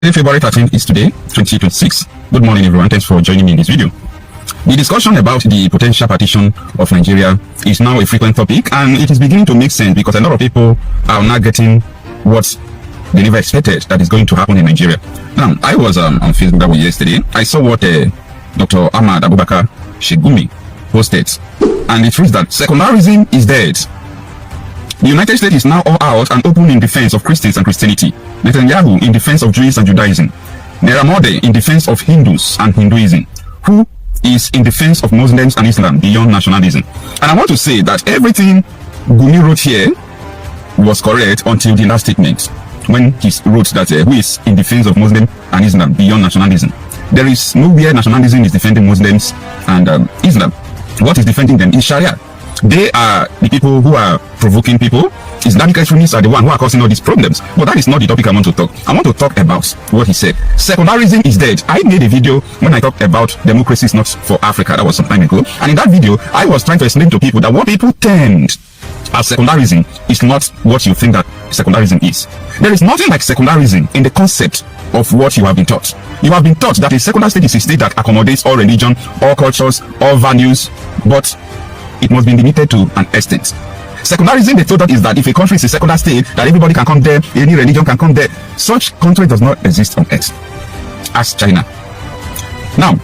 Thursday, February 13th is today, 2026. Good morning, everyone. Thanks for joining me in this video. The discussion about the potential partition of Nigeria is now a frequent topic, and it is beginning to make sense because a lot of people are not getting what they never expected that is going to happen in Nigeria. Now, I was on Facebook yesterday. I saw what Dr. Ahmad Abubakar Sheikh Gumi posted, and it reads that secularism is dead. The United States is now all out and open in defense of Christians and Christianity. Netanyahu in defense of Jews and Judaism. Neramode in defense of Hindus and Hinduism. Who is in defense of Muslims and Islam beyond nationalism. And I want to say that everything Gumi wrote here was correct until the last statement, when he wrote that who is in defense of Muslim and Islam beyond nationalism. There is nowhere nationalism is defending Muslims and Islam. What is defending them is Sharia. They are the people who are provoking people. Islamic extremists are the ones who are causing all these problems. But that is not the topic I want to talk. I want to talk about what he said. Secularism is dead. I made a video when I talked about democracy is not for Africa. That was some time ago. And in that video, I was trying to explain to people that what people tend as secularism is not what you think that secularism is. There is nothing like secularism in the concept of what you have been taught. You have been taught that a secular state is a state that accommodates all religion, all cultures, all values, but it must be limited to an extent. Secularism, the thought is that if a country is a secular state, that everybody can come there, any religion can come there. Such country does not exist on earth. As China. Now,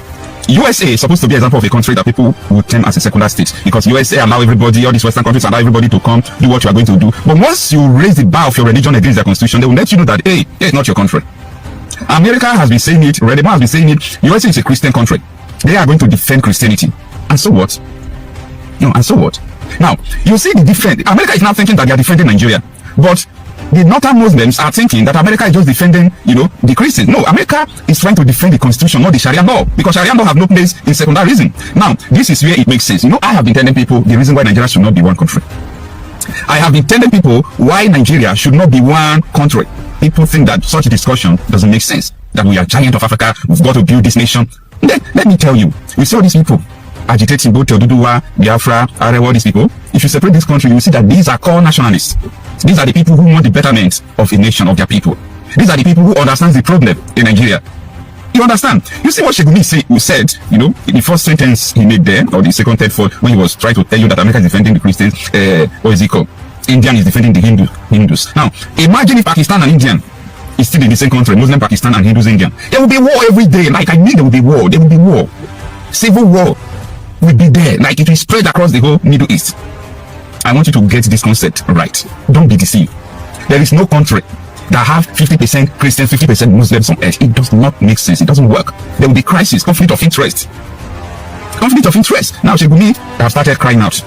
USA is supposed to be an example of a country that people would term as a secular state, because USA allow everybody, all these Western countries allow everybody to come, do what you are going to do. But once you raise the bar of your religion against their constitution, they will let you know that, hey, it's not your country. America has been saying it, Redemon has been saying it, USA is a Christian country. They are going to defend Christianity. And so what? And so what? Now, you see the difference. America is now thinking that they are defending Nigeria. But the northern Muslims are thinking that America is just defending, the Christians. No, America is trying to defend the constitution, not the Sharia law. Because Sharia law have no place in secularism. Now, this is where it makes sense. I have been telling people the reason why Nigeria should not be one country. I have been telling people why Nigeria should not be one country. People think that such a discussion doesn't make sense. That we are giant of Africa, we've got to build this nation. Then, let me tell you, you see all these people agitating both Oduduwa, Biafra, Arewa, these people. If you separate this country, you will see that these are core nationalists. These are the people who want the betterment of a nation, of their people. These are the people who understand the problem in Nigeria. You understand? You see what Sheikh Gumi said, the first sentence he made there, or the second, third, fourth, when he was trying to tell you that America is defending the Christians, what is it called? Indian is defending the Hindus. Now, imagine if Pakistan and Indian is still in the same country, Muslim Pakistan and Hindus Indian. There will be war every day. Like, I mean, there will be war. There will be war. Civil war will be there, like it will spread across the whole Middle East. I want you to get this concept right. Don't be deceived. There is no country that have 50% Christians, 50% Muslims on earth. It does not make sense. It doesn't work. There will be crisis, conflict of interest. Conflict of interest. Now, Sheikh Gumi have started crying out.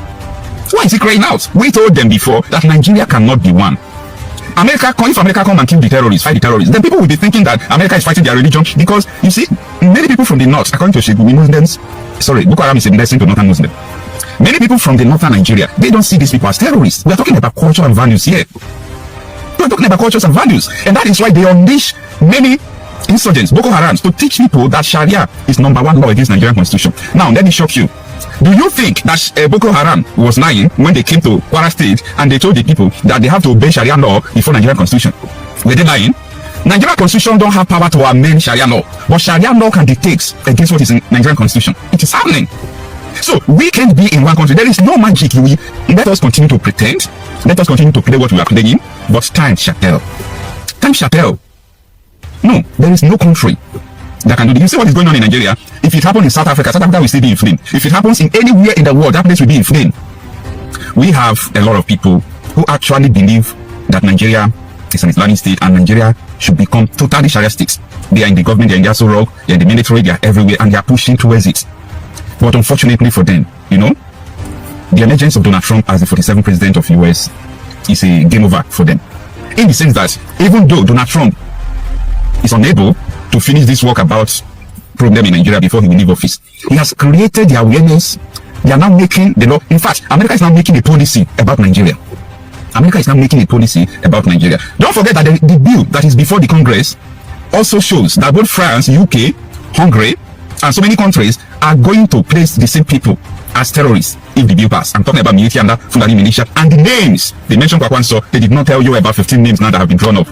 Why is he crying out? We told them before that Nigeria cannot be one. If America come and kill the terrorists, fight the terrorists, then people will be thinking that America is fighting their religion, because you see, many people from the north, according to Sheikh Gumi, Boko Haram is a blessing to northern Muslims. Many people from the northern Nigeria, they don't see these people as terrorists. We are talking about culture and values here. We are talking about cultures and values, and that is why they unleash many insurgents, Boko Harams, to teach people that Sharia is number one law against Nigerian constitution. Now, let me shock you. Do you think that Boko Haram was lying when they came to Kwara State and they told the people that they have to obey Sharia law before Nigerian constitution? Were they lying? Nigerian constitution don't have power to amend Sharia law, but Sharia law can dictate against what is in Nigerian constitution. It is happening. So we can't be in one country. There is no magic. Let us continue to pretend. Let us continue to play what we are playing, but time shall tell. Time shall tell. No, there is no country that can do this. You see what is going on in Nigeria? If it happens in South Africa will still be in flame. If it happens in anywhere in the world, that place will be in flame. We have a lot of people who actually believe that Nigeria is an Islamic state and Nigeria should become totally Sharia states. They are in the government, they are in the Aso Rock, they are in the military, they are everywhere, and they are pushing towards it. But unfortunately for them, the emergence of Donald Trump as the 47th president of US is a game over for them. In the sense that even though Donald Trump is unable to finish this work about problem in Nigeria before he will leave office, he has created the awareness. They are now making the law. In fact, America is now making a policy about Nigeria. America is now making a policy about Nigeria. Don't forget that the bill that is before the Congress also shows that both France, UK, Hungary, and so many countries are going to place the same people as terrorists if the bill passes. I'm talking about Militianda, Fulani militia, and the names they mentioned Kwakwanso. They did not tell you about 15 names now that have been drawn up.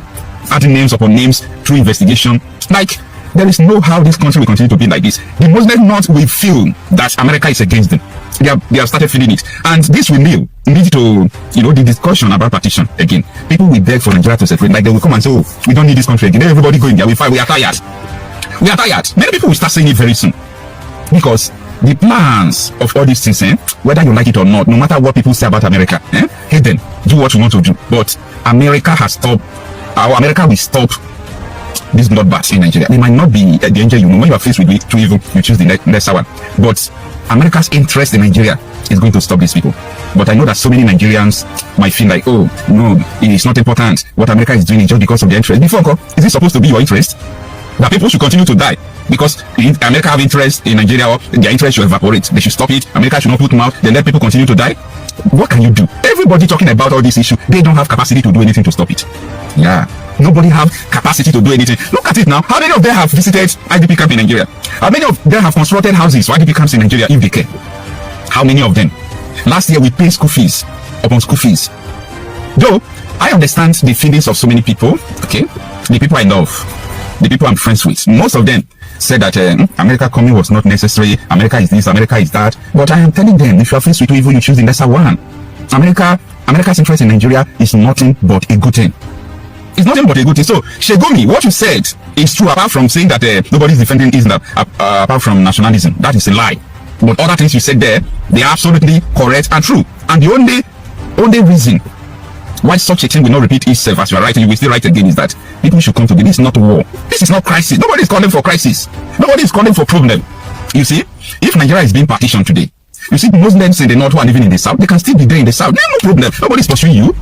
adding names upon names through investigation. Like, there is no how this country will continue to be like this. The Muslim North will feel that America is against them. They have started feeling it. And this will lead to, the discussion about partition again. People will beg for Nigeria to separate. Like, they will come and say, oh, we don't need this country again. Everybody going there. We fight. We are tired. We are tired. Many people will start saying it very soon. Because the plans of all these things, whether you like it or not, no matter what people say about America, hate them, do what you want to do. But America has stopped, America will stop this bloodbath in Nigeria. It might not be the danger, when you are faced with two evil, you choose the lesser one. But America's interest in Nigeria is going to stop these people. But I know that so many Nigerians might feel like, oh, no, it is not important. What America is doing is just because of their interest. Before, is it supposed to be your interest? That people should continue to die because America have interest in Nigeria, or their interest should evaporate. They should stop it. America should not put them out. Then let people continue to die. What can you do? Everybody talking about all this issue, they don't have capacity to do anything to stop it. Yeah, nobody have capacity to do anything. Look at it now. How many of them have visited IDP camp in Nigeria? How many of them have constructed houses for IDP camps in Nigeria if they care? How many of them? Last year we paid school fees upon school fees. Though I understand the feelings of so many people, okay, the people I love, the people I'm friends with, most of them said that America coming was not necessary. America is this, America is that. But I am telling them, if you are faced with evil, you choose the lesser one. America's interest in Nigeria is nothing but a good thing. It's nothing but a good thing. So, Sheikh Gumi, what you said is true, apart from saying that nobody's defending Islam, apart from nationalism. That is a lie. But other things you said there, they are absolutely correct and true. And the only reason why such a thing will not repeat itself as you are writing, you will still write again, is that people should come to this is not war. This is not crisis. Nobody is calling for crisis. Nobody is calling for problem. You see, if Nigeria is being partitioned today, you see Muslims in the north who are living in the south, they can still be there in the south. There's no problem. Nobody is pursuing you.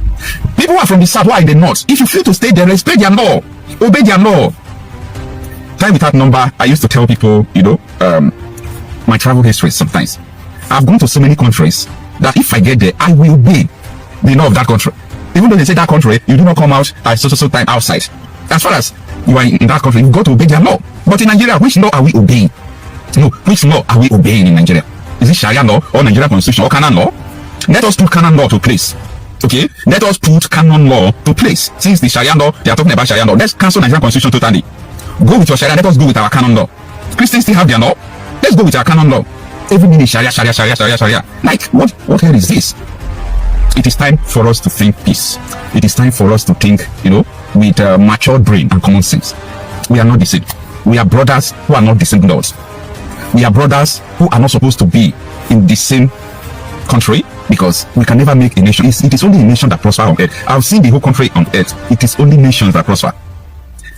People who are from the south who are in the north, if you feel to stay there, respect their law. Obey their law. Time without number, I used to tell people, my travel history sometimes. I've gone to so many countries that if I get there, I will obey the law of that country. Even though they say that country, you do not come out at so time outside. As far as you are in that country, you've got to obey their law. But in Nigeria, which law are we obeying? No, which law are we obeying in Nigeria? Is it Sharia law or Nigeria constitution or canon law? Let us put canon law to place. Okay? Let us put canon law to place. Since the Sharia law, they are talking about Sharia law. Let's cancel Nigerian constitution totally. Go with your Sharia, let us go with our canon law. Christians still have their law. Let's go with our canon law. Everything is Sharia. Like, what hell is this? It is time for us to think peace. It is time for us to think, with matured brain and common sense. We are not the same. We are brothers who are not the same lords. We are brothers who are not supposed to be in the same country, because we can never make a nation. It is only a nation that prospers on earth. I've seen the whole country on earth. It is only nations that prosper.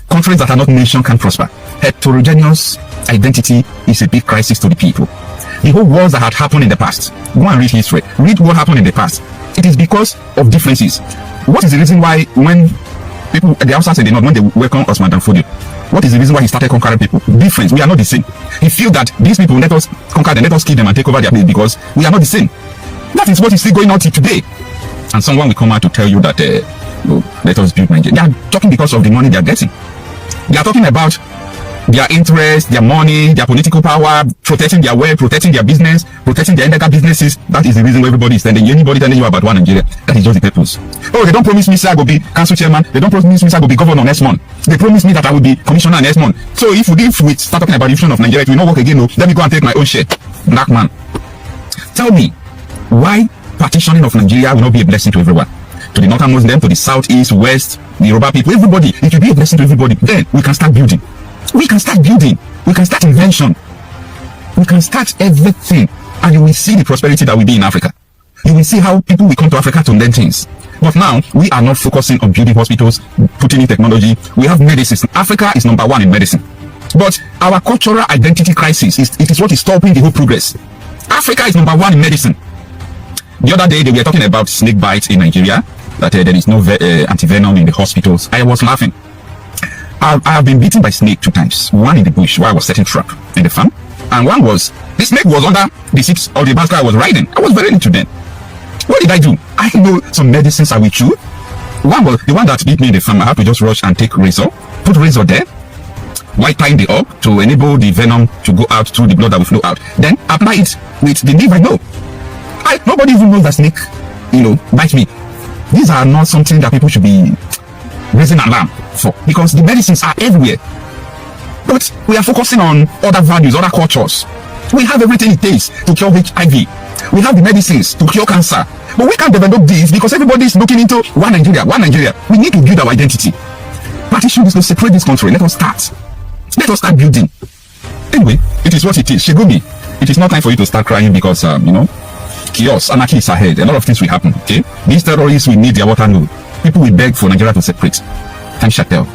Countries that are not nations can prosper. Heterogeneous identity is a big crisis to the people. The whole wars that had happened in the past, go and read history. Read what happened in the past. It is because of differences. What is the reason why when people, the outsiders in the north, when they welcome Osman Danfodio, what is the reason why he started conquering people? Difference. We are not the same. He feel that these people, let us conquer them, let us kill them and take over their place, because we are not the same. That is what is still going on till today. And someone will come out to tell you that, let us build Nigeria. They are talking because of the money they are getting. They are talking about their interest, their money, their political power, protecting their wealth, protecting their business, protecting their illegal businesses. That is the reason why everybody is telling you. Anybody telling you about one Nigeria, that is just the purpose. Oh, they don't promise me, sir, I will be council chairman. They don't promise me, sir, I will be governor next month. They promise me that I will be commissioner next month. So if we start talking about the fusion of Nigeria, it will not work again. No, let me go and take my own share. Black man, tell me why partitioning of Nigeria will not be a blessing to everyone. To the northern Muslim, to the southeast, west, the Yoruba people, everybody. It will be a blessing to everybody. Then we can start building. We can start building. We can start invention. We can start everything. And you will see the prosperity that will be in Africa. You will see how people will come to Africa to learn things. But now, we are not focusing on building hospitals, putting in technology. We have medicine. Africa is number one in medicine. But our cultural identity crisis, it is what is stopping the whole progress. Africa is number one in medicine. The other day, they were talking about snake bites in Nigeria, that there is no antivenom in the hospitals. I was laughing. I have been bitten by snake 2 times. One in the bush where I was setting trap in the farm, and one was, the snake was under the seat of the bicycle I was riding. I was very little then. What did I do? I know some medicines I will chew. One was the one that bit me in the farm. I had to just rush and take razor, put razor there, white tying the up to enable the venom to go out through the blood that will flow out. Then apply it with the leaf I know. Nobody even knows that snake, bite me. These are not something that people should be raising alarm for, because the medicines are everywhere. But we are focusing on other values, other cultures. We have everything it takes to cure HIV. We have the medicines to cure cancer. But we can't develop this because everybody is looking into one Nigeria, one Nigeria. We need to build our identity. Partition is to separate this country. Let us start. Let us start building. Anyway, it is what it is. Sheikh Gumi, it is not time for you to start crying because, chaos, anarchy is ahead. A lot of things will happen, okay? These terrorists will need their water load. People will beg for Nigeria to separate. Time shall tell.